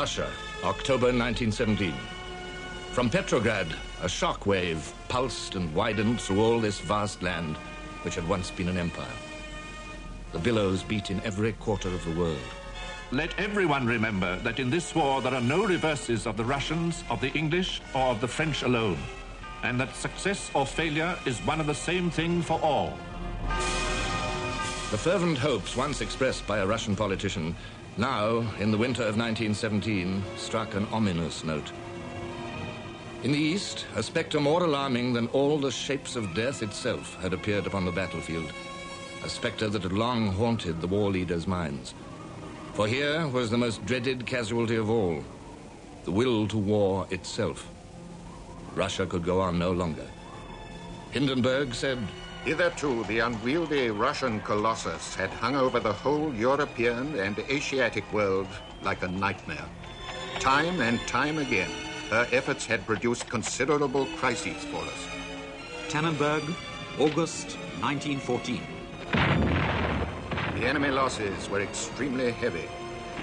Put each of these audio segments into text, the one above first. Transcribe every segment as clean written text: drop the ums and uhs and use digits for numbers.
Russia, October 1917. From Petrograd, a shock wave pulsed and widened through all this vast land, which had once been an empire. The billows beat in every quarter of the world. Let everyone remember that in this war there are no reverses of the Russians, of the English, or of the French alone, and that success or failure is one and the same thing for all. The fervent hopes once expressed by a Russian politician now, in the winter of 1917, struck an ominous note. In the east, a spectre more alarming than all the shapes of death itself had appeared upon the battlefield, a spectre that had long haunted the war leaders' minds. For here was the most dreaded casualty of all, the will to war itself. Russia could go on no longer. Hindenburg said, "Hitherto, the unwieldy Russian colossus had hung over the whole European and Asiatic world like a nightmare. Time and time again, her efforts had produced considerable crises for us." Tannenberg, August 1914. The enemy losses were extremely heavy,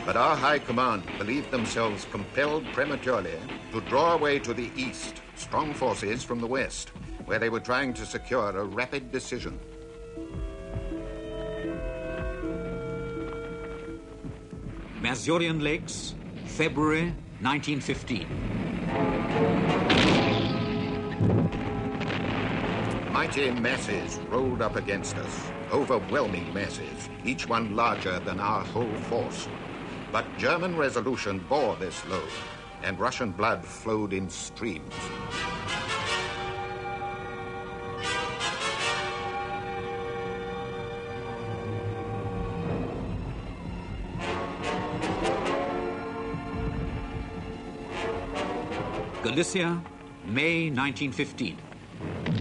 but our high command believed themselves compelled prematurely to draw away to the east strong forces from the west, where they were trying to secure a rapid decision. Masurian Lakes, February 1915. Mighty masses rolled up against us, overwhelming masses, each one larger than our whole force. But German resolution bore this load, and Russian blood flowed in streams. Galicia, May 1915.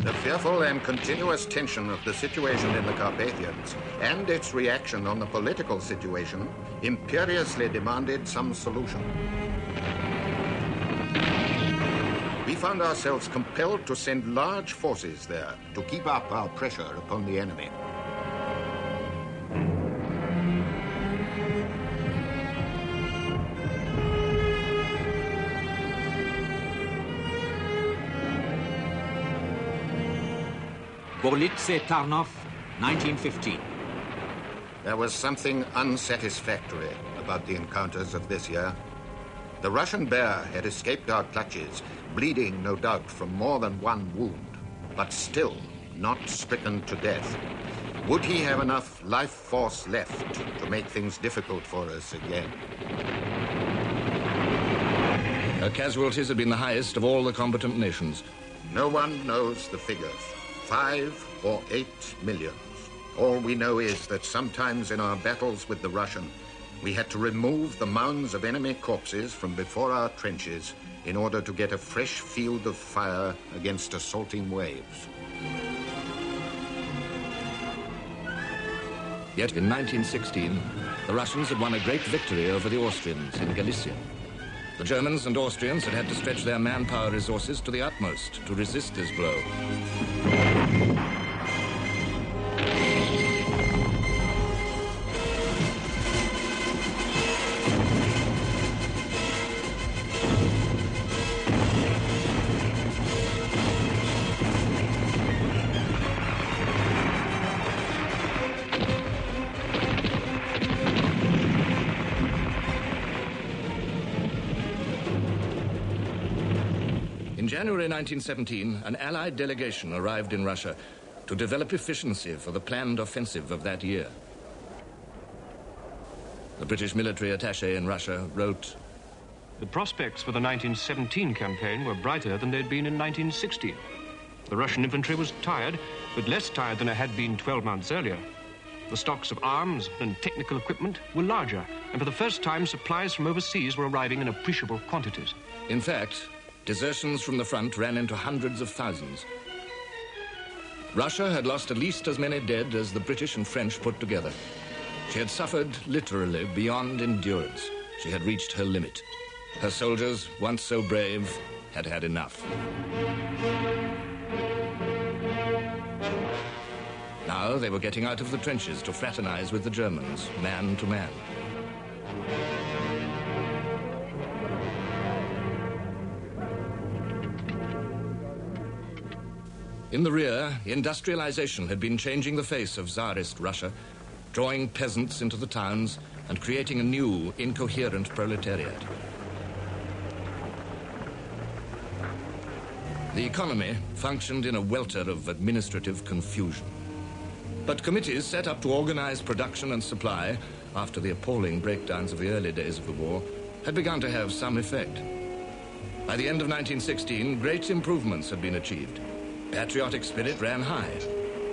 The fearful and continuous tension of the situation in the Carpathians and its reaction on the political situation imperiously demanded some solution. We found ourselves compelled to send large forces there to keep up our pressure upon the enemy. Gorlice Tarnov, 1915. There was something unsatisfactory about the encounters of this year. The Russian bear had escaped our clutches, bleeding, no doubt, from more than one wound, but still not stricken to death. Would he have enough life force left to make things difficult for us again? Her casualties had been the highest of all the combatant nations. No one knows the figures, 5 or 8 millions. All we know is that sometimes in our battles with the Russian, we had to remove the mounds of enemy corpses from before our trenches in order to get a fresh field of fire against assaulting waves. Yet in 1916, the Russians had won a great victory over the Austrians in Galicia. The Germans and Austrians had had to stretch their manpower resources to the utmost to resist this blow. In January 1917, an Allied delegation arrived in Russia to develop efficiency for the planned offensive of that year. The British military attaché in Russia wrote, "The prospects for the 1917 campaign were brighter than they'd been in 1916. The Russian infantry was tired, but less tired than it had been 12 months earlier. The stocks of arms and technical equipment were larger, and for the first time supplies from overseas were arriving in appreciable quantities." In fact, desertions from the front ran into hundreds of thousands. Russia had lost at least as many dead as the British and French put together. She had suffered literally beyond endurance. She had reached her limit. Her soldiers, once so brave, had had enough. Now they were getting out of the trenches to fraternize with the Germans, man to man. In the rear, industrialization had been changing the face of Tsarist Russia, drawing peasants into the towns and creating a new, incoherent proletariat. The economy functioned in a welter of administrative confusion. But committees set up to organize production and supply after the appalling breakdowns of the early days of the war had begun to have some effect. By the end of 1916, great improvements had been achieved. Patriotic spirit ran high.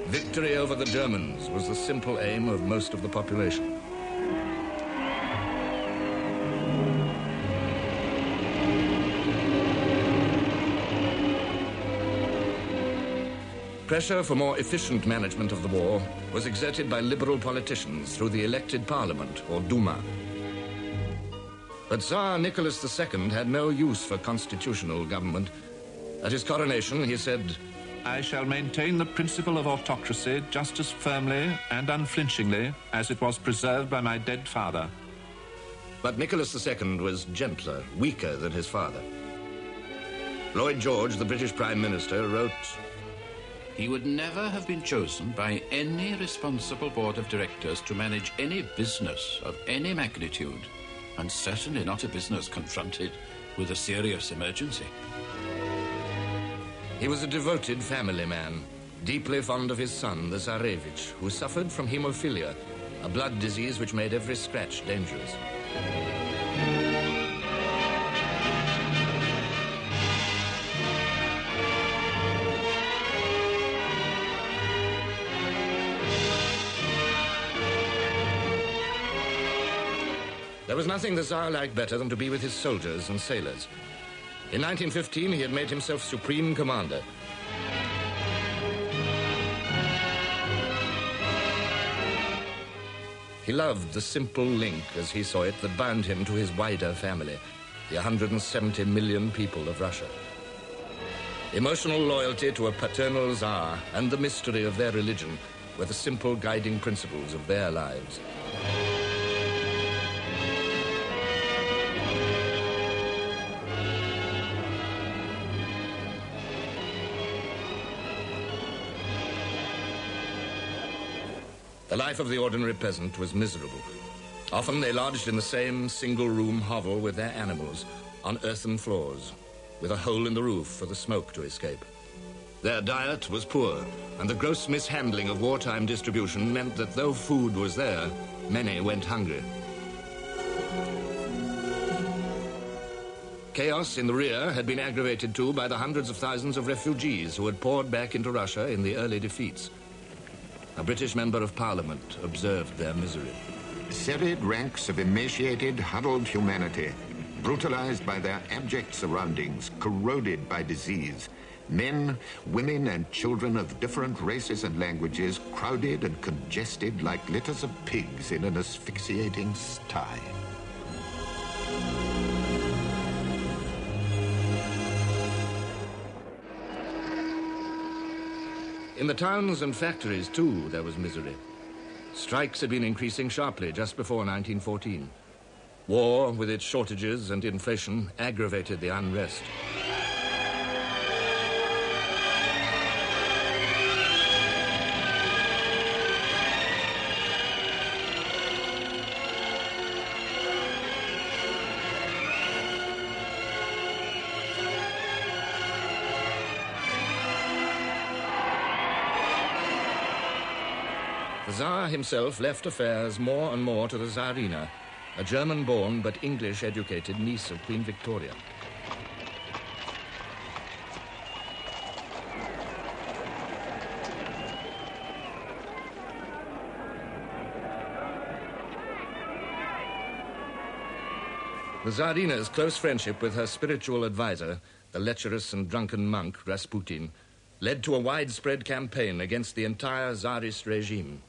Victory over the Germans was the simple aim of most of the population. Pressure for more efficient management of the war was exerted by liberal politicians through the elected parliament, or Duma. But Tsar Nicholas II had no use for constitutional government. At his coronation, he said, I shall maintain the principle of autocracy just as firmly and unflinchingly as it was preserved by my dead father. But Nicholas II was gentler, weaker than his father. Lloyd George, the British Prime Minister, wrote, he would never have been chosen by any responsible board of directors to manage any business of any magnitude, and certainly not a business confronted with a serious emergency. He was a devoted family man, deeply fond of his son, the Tsarevich, who suffered from hemophilia, a blood disease which made every scratch dangerous. There was nothing the Tsar liked better than to be with his soldiers and sailors. In 1915, he had made himself supreme commander. He loved the simple link, as he saw it, that bound him to his wider family, the 170 million people of Russia. Emotional loyalty to a paternal Tsar and the mystery of their religion were the simple guiding principles of their lives. The life of the ordinary peasant was miserable. Often they lodged in the same single-room hovel with their animals, on earthen floors, with a hole in the roof for the smoke to escape. Their diet was poor, and the gross mishandling of wartime distribution meant that though food was there, many went hungry. Chaos in the rear had been aggravated too by the hundreds of thousands of refugees who had poured back into Russia in the early defeats. A British member of Parliament observed their misery. Serried ranks of emaciated, huddled humanity, brutalized by their abject surroundings, corroded by disease. Men, women, and children of different races and languages crowded and congested like litters of pigs in an asphyxiating sty. In the towns and factories, too, there was misery. Strikes had been increasing sharply just before 1914. War, with its shortages and inflation, aggravated the unrest. The Tsar himself left affairs more and more to the Tsarina, a German-born but English-educated niece of Queen Victoria. The Tsarina's close friendship with her spiritual advisor, the lecherous and drunken monk Rasputin, led to a widespread campaign against the entire Tsarist regime.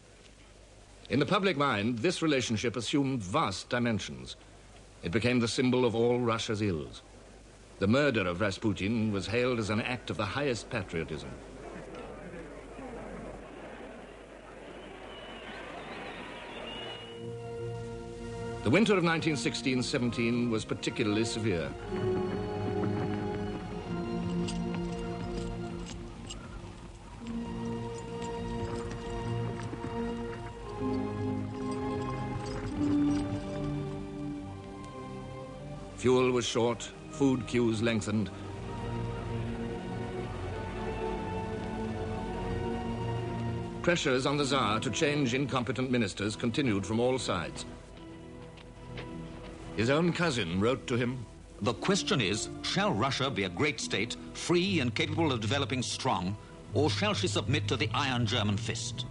In the public mind, this relationship assumed vast dimensions. It became the symbol of all Russia's ills. The murder of Rasputin was hailed as an act of the highest patriotism. The winter of 1916-17 was particularly severe. Fuel was short, food queues lengthened. Pressures on the Tsar to change incompetent ministers continued from all sides. His own cousin wrote to him, "The question is, shall Russia be a great state, free and capable of developing strong, or shall she submit to the iron German fist?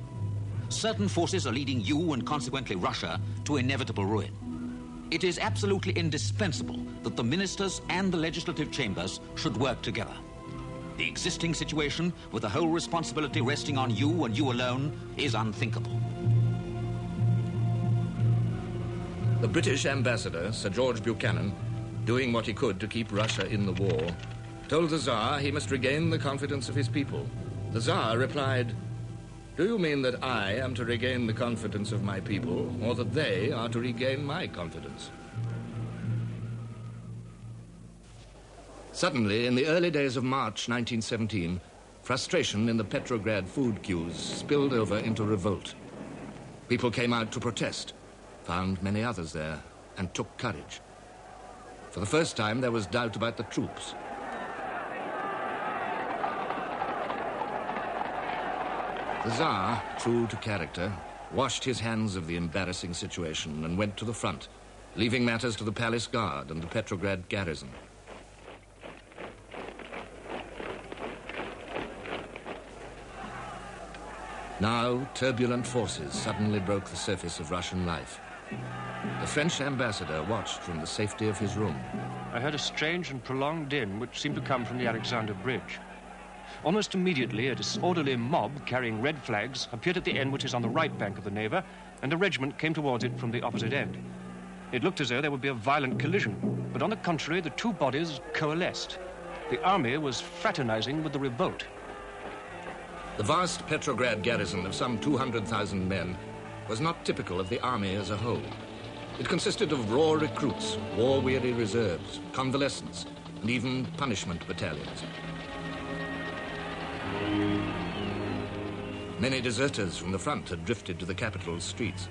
Certain forces are leading you and consequently Russia to inevitable ruin. It is absolutely indispensable that the ministers and the legislative chambers should work together. The existing situation, with the whole responsibility resting on you and you alone, is unthinkable." The British ambassador, Sir George Buchanan, doing what he could to keep Russia in the war, told the Tsar he must regain the confidence of his people. The Tsar replied, "Do you mean that I am to regain the confidence of my people, or that they are to regain my confidence?" Suddenly, in the early days of March 1917, frustration in the Petrograd food queues spilled over into revolt. People came out to protest, found many others there, and took courage. For the first time, there was doubt about the troops. The Tsar, true to character, washed his hands of the embarrassing situation and went to the front, leaving matters to the Palace Guard and the Petrograd garrison. Now, turbulent forces suddenly broke the surface of Russian life. The French ambassador watched from the safety of his room. I heard a strange and prolonged din which seemed to come from the Alexander Bridge. Almost immediately, a disorderly mob carrying red flags appeared at the end which is on the right bank of the Neva, and a regiment came towards it from the opposite end. It looked as though there would be a violent collision, but on the contrary, the two bodies coalesced. The army was fraternizing with the revolt. The vast Petrograd garrison of some 200,000 men was not typical of the army as a whole. It consisted of raw recruits, war-weary reserves, convalescents, and even punishment battalions. Many deserters from the front had drifted to the capital's streets.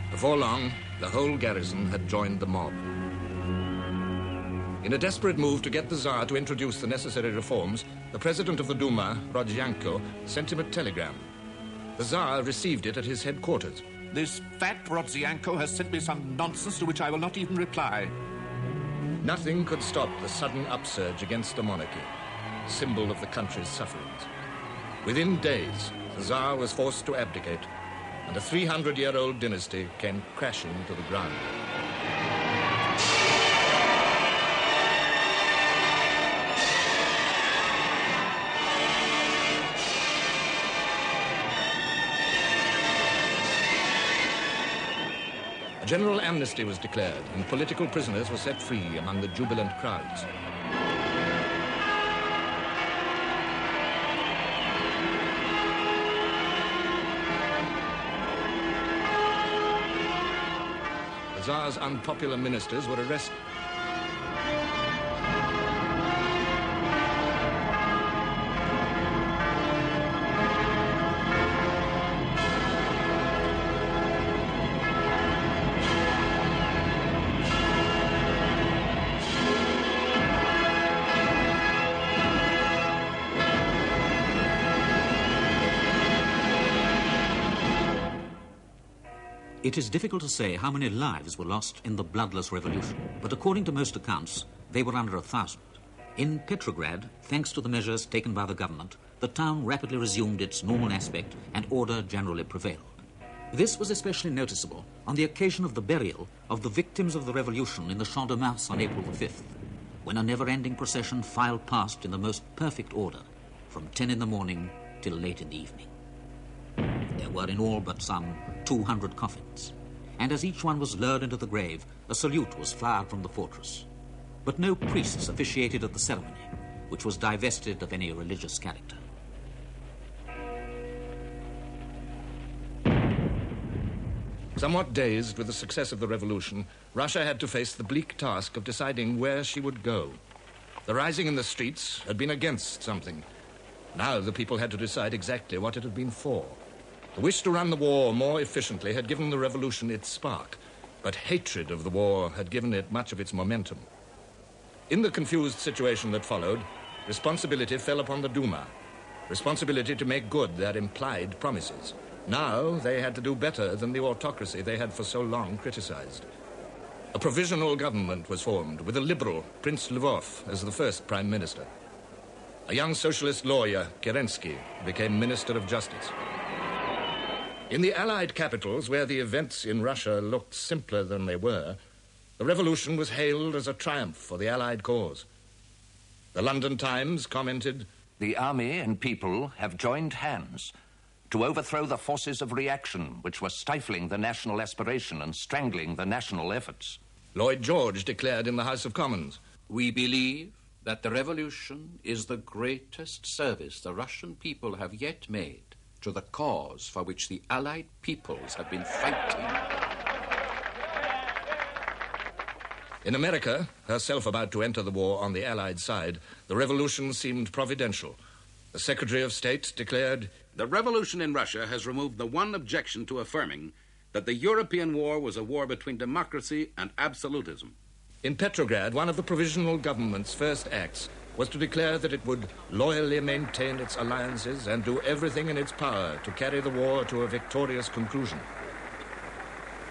Before long, the whole garrison had joined the mob. In a desperate move to get the Tsar to introduce the necessary reforms, the president of the Duma, Rodzianko, sent him a telegram. The Tsar received it at his headquarters. This fat Rodzianko has sent me some nonsense to which I will not even reply. Nothing could stop the sudden upsurge against the monarchy, symbol of the country's sufferings. Within days, the Tsar was forced to abdicate, and a 300-year-old dynasty came crashing to the ground. A general amnesty was declared, and political prisoners were set free among the jubilant crowds. The Tsar's unpopular ministers were arrested. It is difficult to say how many lives were lost in the bloodless revolution, but according to most accounts, they were under 1,000. In Petrograd, thanks to the measures taken by the government, the town rapidly resumed its normal aspect and order generally prevailed. This was especially noticeable on the occasion of the burial of the victims of the revolution in the Champ de Mars on April the 5th, when a never-ending procession filed past in the most perfect order, from 10 in the morning till late in the evening. There were in all but some 200 coffins, and as each one was lowered into the grave, a salute was fired from the fortress. But no priests officiated at the ceremony, which was divested of any religious character. Somewhat dazed with the success of the revolution, Russia had to face the bleak task of deciding where she would go. The rising in the streets had been against something. Now the people had to decide exactly what it had been for. The wish to run the war more efficiently had given the revolution its spark, but hatred of the war had given it much of its momentum. In the confused situation that followed, responsibility fell upon the Duma, responsibility to make good their implied promises. Now they had to do better than the autocracy they had for so long criticized. A provisional government was formed with a liberal, Prince Lvov, as the first prime minister. A young socialist lawyer, Kerensky, became Minister of Justice. In the Allied capitals, where the events in Russia looked simpler than they were, the revolution was hailed as a triumph for the Allied cause. The London Times commented, "The army and people have joined hands to overthrow the forces of reaction which were stifling the national aspiration and strangling the national efforts." Lloyd George declared in the House of Commons, "We believe that the revolution is the greatest service the Russian people have yet made to the cause for which the Allied peoples have been fighting." In America, herself about to enter the war on the Allied side, the revolution seemed providential. The Secretary of State declared, "The revolution in Russia has removed the one objection to affirming that the European war was a war between democracy and absolutism." In Petrograd, one of the provisional government's first acts was to declare that it would loyally maintain its alliances and do everything in its power to carry the war to a victorious conclusion.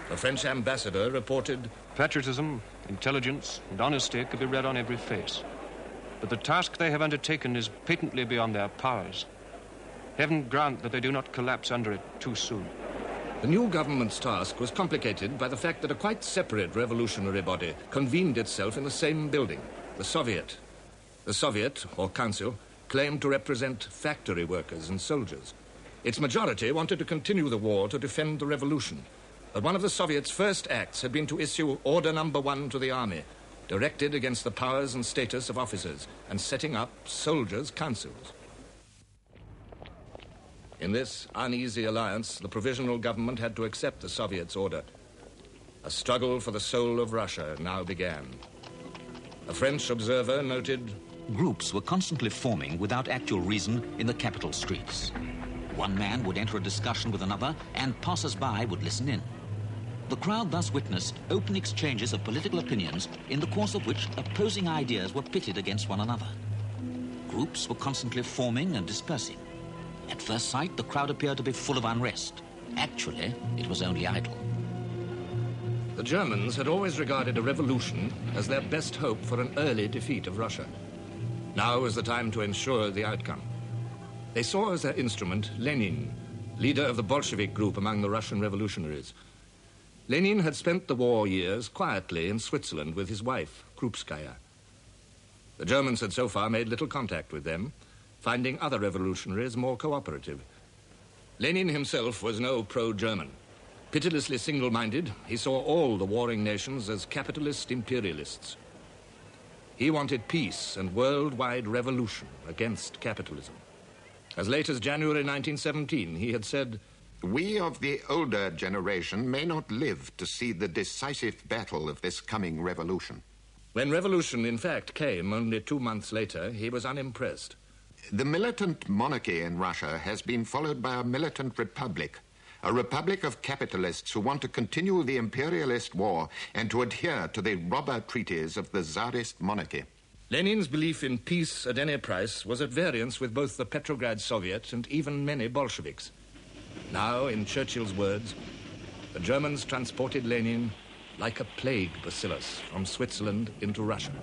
The French ambassador reported, "Patriotism, intelligence, and honesty could be read on every face. But the task they have undertaken is patently beyond their powers. Heaven grant that they do not collapse under it too soon." The new government's task was complicated by the fact that a quite separate revolutionary body convened itself in the same building, the Soviet. The Soviet, or Council, claimed to represent factory workers and soldiers. Its majority wanted to continue the war to defend the revolution. But one of the Soviets' first acts had been to issue Order Number 1 to the army, directed against the powers and status of officers and setting up soldiers' councils. In this uneasy alliance, the provisional government had to accept the Soviets' order. A struggle for the soul of Russia now began. A French observer noted, Groups were constantly forming without actual reason in the capital streets. One man would enter a discussion with another, and passers-by would listen in. The crowd thus witnessed open exchanges of political opinions in the course of which opposing ideas were pitted against one another. Groups were constantly forming and dispersing. At first sight, the crowd appeared to be full of unrest. Actually, it was only idle. The Germans had always regarded a revolution as their best hope for an early defeat of Russia. Now was the time to ensure the outcome. They saw as their instrument Lenin, leader of the Bolshevik group among the Russian revolutionaries. Lenin had spent the war years quietly in Switzerland with his wife, Krupskaya. The Germans had so far made little contact with them, finding other revolutionaries more cooperative. Lenin himself was no pro-German. Pitilessly single-minded, he saw all the warring nations as capitalist imperialists. He wanted peace and worldwide revolution against capitalism. As late as January 1917, he had said, "We of the older generation may not live to see the decisive battle of this coming revolution." When revolution, in fact, came only 2 months later, he was unimpressed. The militant monarchy in Russia has been followed by a militant republic, a republic of capitalists who want to continue the imperialist war and to adhere to the robber treaties of the Tsarist monarchy. Lenin's belief in peace at any price was at variance with both the Petrograd Soviet and even many Bolsheviks. Now, in Churchill's words, the Germans transported Lenin like a plague bacillus from Switzerland into Russia.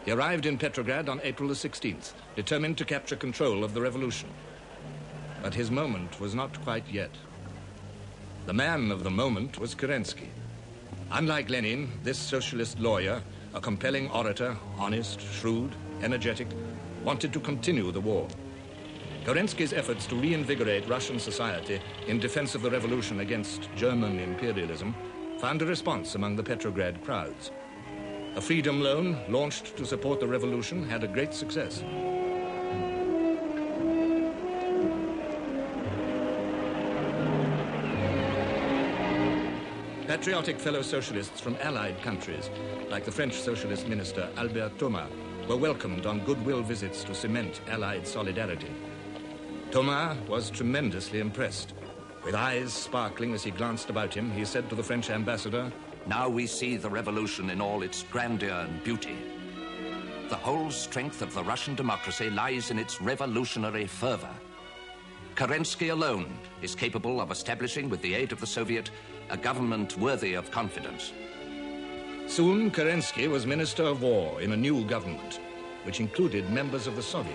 He arrived in Petrograd on April the 16th, determined to capture control of the revolution. But his moment was not quite yet. The man of the moment was Kerensky. Unlike Lenin, this socialist lawyer, a compelling orator, honest, shrewd, energetic, wanted to continue the war. Kerensky's efforts to reinvigorate Russian society in defense of the revolution against German imperialism found a response among the Petrograd crowds. A freedom loan launched to support the revolution had a great success. Patriotic fellow socialists from Allied countries, like the French socialist minister Albert Thomas, were welcomed on goodwill visits to cement Allied solidarity. Thomas was tremendously impressed. With eyes sparkling as he glanced about him, he said to the French ambassador, Now we see the revolution in all its grandeur and beauty. The whole strength of the Russian democracy lies in its revolutionary fervor. Kerensky alone is capable of establishing, with the aid of the Soviet, a government worthy of confidence. Soon, Kerensky was Minister of War in a new government, which included members of the Soviet.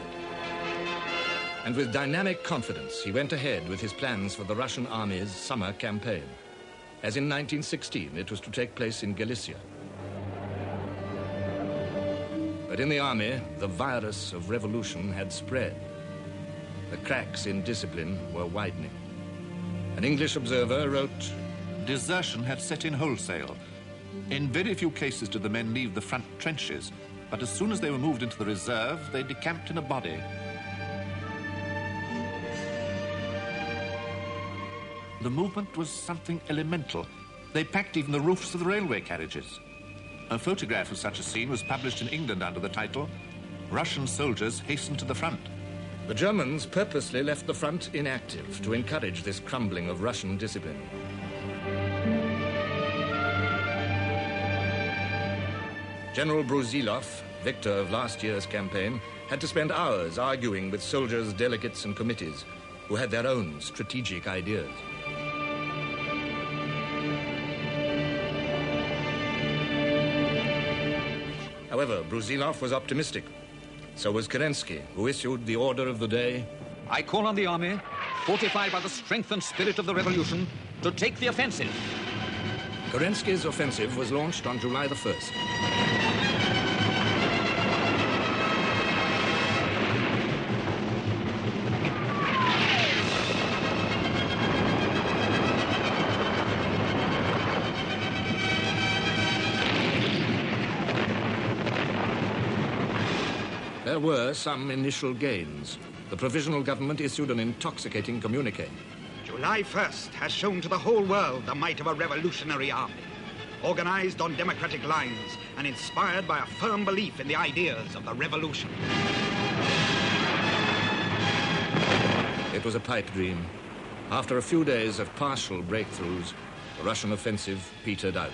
And with dynamic confidence, he went ahead with his plans for the Russian army's summer campaign. As in 1916, it was to take place in Galicia. But in the army, the virus of revolution had spread. The cracks in discipline were widening. An English observer wrote, Desertion had set in wholesale. In very few cases did the men leave the front trenches, but as soon as they were moved into the reserve, they decamped in a body. The movement was something elemental. They packed even the roofs of the railway carriages. A photograph of such a scene was published in England under the title, Russian Soldiers Hasten to the Front. The Germans purposely left the front inactive to encourage this crumbling of Russian discipline. General Brusilov, victor of last year's campaign, had to spend hours arguing with soldiers, delegates and committees who had their own strategic ideas. However, Brusilov was optimistic. So was Kerensky, who issued the order of the day. I call on the army, fortified by the strength and spirit of the revolution, to take the offensive. Kerensky's offensive was launched on July the 1st. There were some initial gains. The provisional government issued an intoxicating communique. July 1st has shown to the whole world the might of a revolutionary army, organized on democratic lines and inspired by a firm belief in the ideas of the revolution. It was a pipe dream. After a few days of partial breakthroughs, the Russian offensive petered out.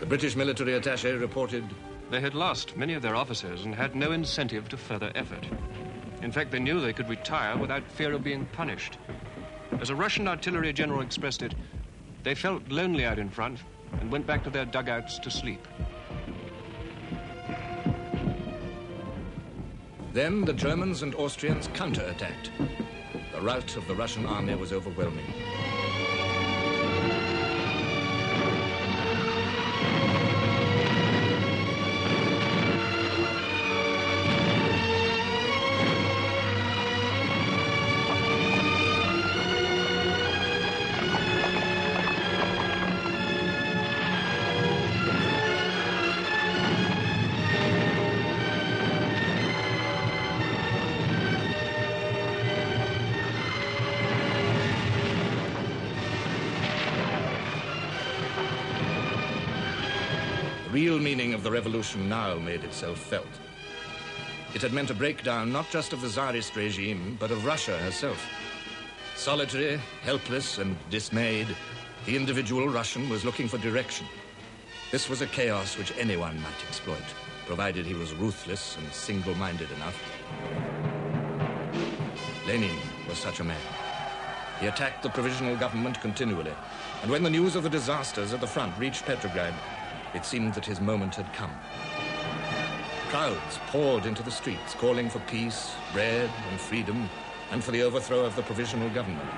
The British military attaché reported, They had lost many of their officers and had no incentive to further effort. In fact, they knew they could retire without fear of being punished. As a Russian artillery general expressed it, they felt lonely out in front and went back to their dugouts to sleep. Then the Germans and Austrians counterattacked. The rout of the Russian army was overwhelming. The real meaning of the revolution now made itself felt. It had meant a breakdown not just of the Tsarist regime, but of Russia herself. Solitary, helpless, and dismayed, the individual Russian was looking for direction. This was a chaos which anyone might exploit, provided he was ruthless and single-minded enough. Lenin was such a man. He attacked the provisional government continually, and when the news of the disasters at the front reached Petrograd, it seemed that his moment had come. Crowds poured into the streets, calling for peace, bread, and freedom, and for the overthrow of the provisional government.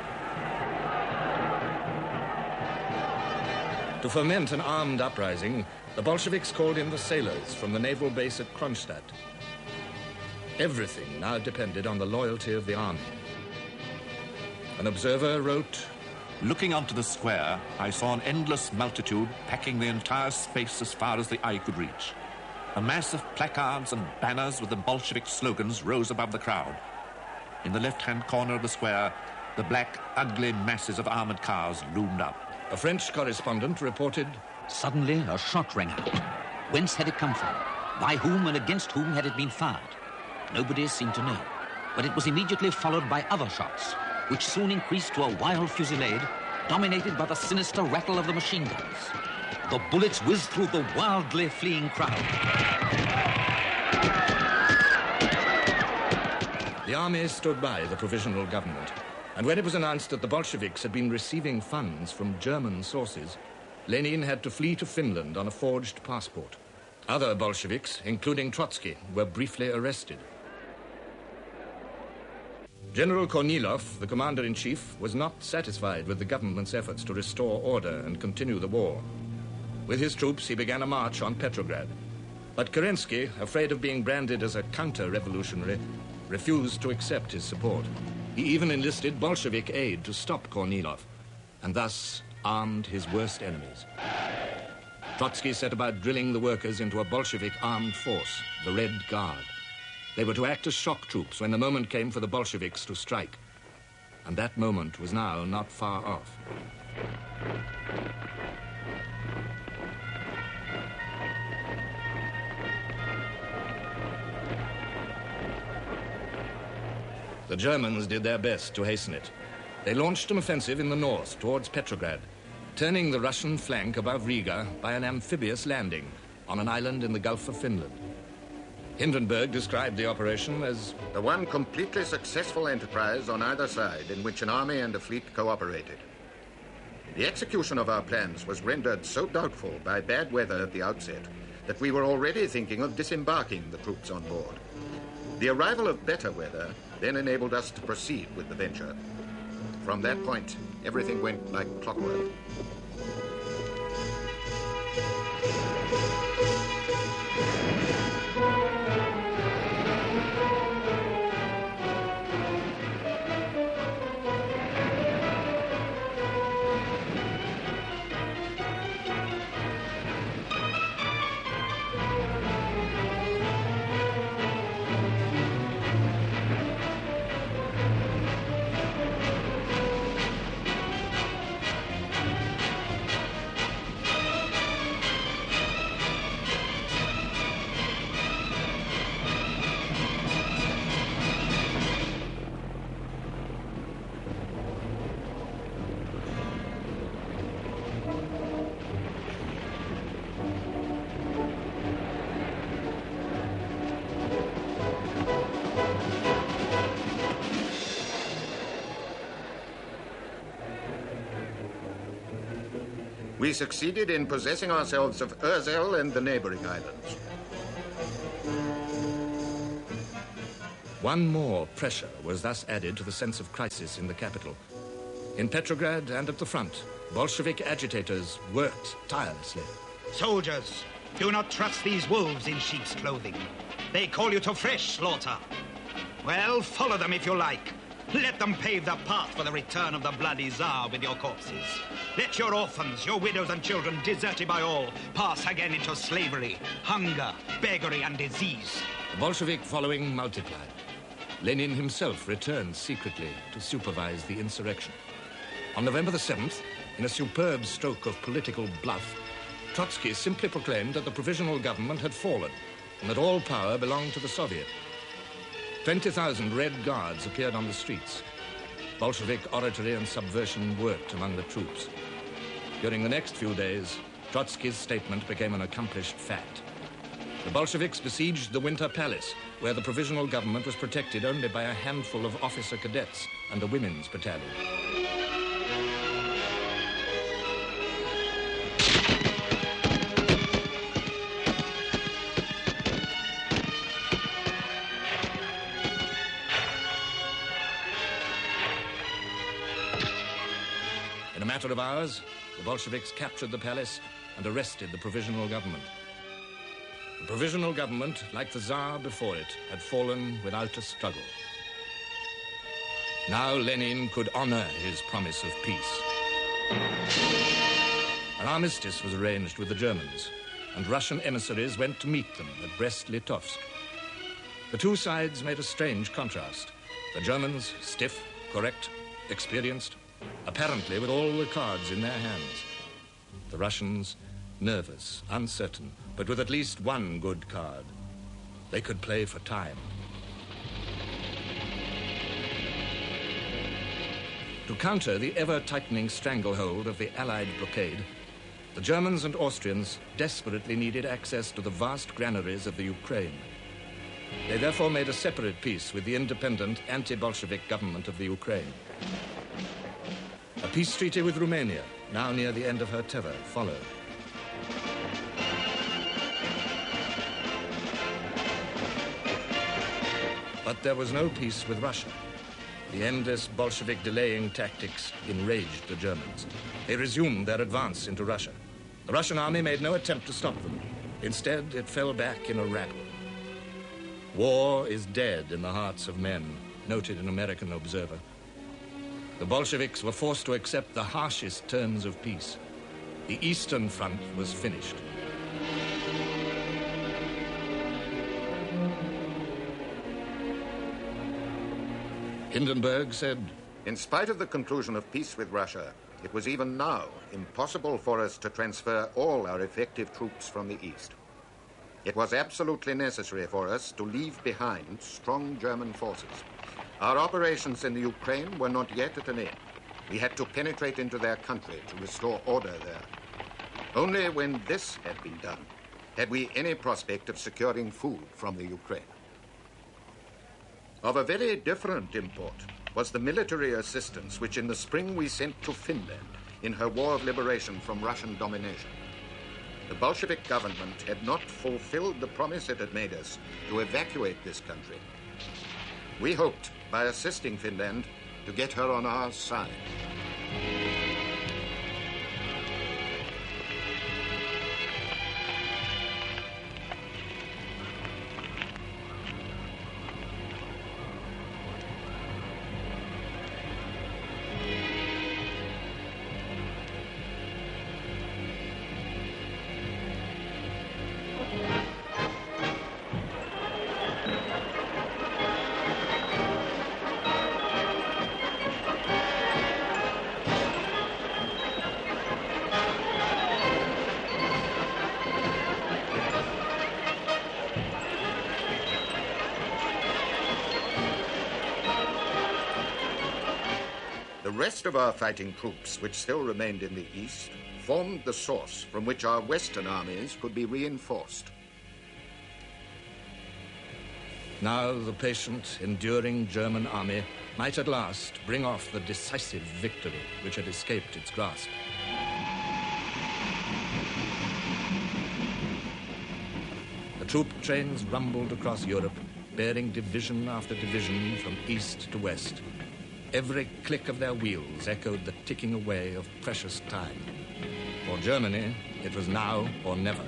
To foment an armed uprising, the Bolsheviks called in the sailors from the naval base at Kronstadt. Everything now depended on the loyalty of the army. An observer wrote, Looking onto the square, I saw an endless multitude packing the entire space as far as the eye could reach. A mass of placards and banners with the Bolshevik slogans rose above the crowd. In the left-hand corner of the square, the black, ugly masses of armored cars loomed up. A French correspondent reported, Suddenly, a shot rang out. Whence had it come from? By whom and against whom had it been fired? Nobody seemed to know. But it was immediately followed by other shots, which soon increased to a wild fusillade, dominated by the sinister rattle of the machine guns. The bullets whizzed through the wildly fleeing crowd. the army stood by the provisional government. And when it was announced that the Bolsheviks had been receiving funds from German sources, Lenin had to flee to Finland on a forged passport. Other Bolsheviks, including Trotsky, were briefly arrested. General Kornilov, the commander-in-chief, was not satisfied with the government's efforts to restore order and continue the war. With his troops, he began a march on Petrograd. But Kerensky, afraid of being branded as a counter-revolutionary, refused to accept his support. He even enlisted Bolshevik aid to stop Kornilov, and thus armed his worst enemies. Trotsky set about drilling the workers into a Bolshevik armed force, the Red Guard. They were to act as shock troops when the moment came for the Bolsheviks to strike. And that moment was now not far off. The Germans did their best to hasten it. They launched an offensive in the north towards Petrograd, turning the Russian flank above Riga by an amphibious landing on an island in the Gulf of Finland. Hindenburg described the operation as the one completely successful enterprise on either side in which an army and a fleet cooperated. The execution of our plans was rendered so doubtful by bad weather at the outset that we were already thinking of disembarking the troops on board. The arrival of better weather then enabled us to proceed with the venture. From that point, everything went like clockwork. We succeeded in possessing ourselves of Urzel and the neighboring islands. One more pressure was thus added to the sense of crisis in the capital. In Petrograd and at the front, Bolshevik agitators worked tirelessly. Soldiers, do not trust these wolves in sheep's clothing. They call you to fresh slaughter. Well, follow them if you like. Let them pave the path for the return of the bloody Tsar with your corpses. Let your orphans, your widows and children, deserted by all, pass again into slavery, hunger, beggary and disease. The Bolshevik following multiplied. Lenin himself returned secretly to supervise the insurrection. On November the 7th, in a superb stroke of political bluff, Trotsky simply proclaimed that the provisional government had fallen and that all power belonged to the Soviet. 20,000 Red Guards appeared on the streets. Bolshevik oratory and subversion worked among the troops. During the next few days, Trotsky's statement became an accomplished fact. The Bolsheviks besieged the Winter Palace, where the provisional government was protected only by a handful of officer cadets and a women's battalion. In a matter of hours, the Bolsheviks captured the palace and arrested the provisional government. The provisional government, like the Tsar before it, had fallen without a struggle. Now Lenin could honor his promise of peace. An armistice was arranged with the Germans, and Russian emissaries went to meet them at Brest-Litovsk. The two sides made a strange contrast. The Germans, stiff, correct, experienced, apparently with all the cards in their hands. The Russians, nervous, uncertain, but with at least one good card. They could play for time. To counter the ever-tightening stranglehold of the Allied blockade, the Germans and Austrians desperately needed access to the vast granaries of the Ukraine. They therefore made a separate peace with the independent anti-Bolshevik government of the Ukraine. A peace treaty with Romania, now near the end of her tether, followed. But there was no peace with Russia. The endless Bolshevik delaying tactics enraged the Germans. They resumed their advance into Russia. The Russian army made no attempt to stop them. Instead, it fell back in a rabble. War is dead in the hearts of men, noted an American observer. The Bolsheviks were forced to accept the harshest terms of peace. The Eastern Front was finished. Hindenburg said, "In spite of the conclusion of peace with Russia, it was even now impossible for us to transfer all our effective troops from the East. It was absolutely necessary for us to leave behind strong German forces. Our operations in the Ukraine were not yet at an end. We had to penetrate into their country to restore order there. Only when this had been done had we any prospect of securing food from the Ukraine. Of a very different import was the military assistance which in the spring we sent to Finland in her war of liberation from Russian domination. The Bolshevik government had not fulfilled the promise it had made us to evacuate this country. We hoped, by assisting Finland, to get her on our side. The rest of our fighting troops, which still remained in the east, formed the source from which our western armies could be reinforced. Now the patient, enduring German army might at last bring off the decisive victory which had escaped its grasp. The troop trains rumbled across Europe, bearing division after division from east to west. Every click of their wheels echoed the ticking away of precious time. For Germany, it was now or never.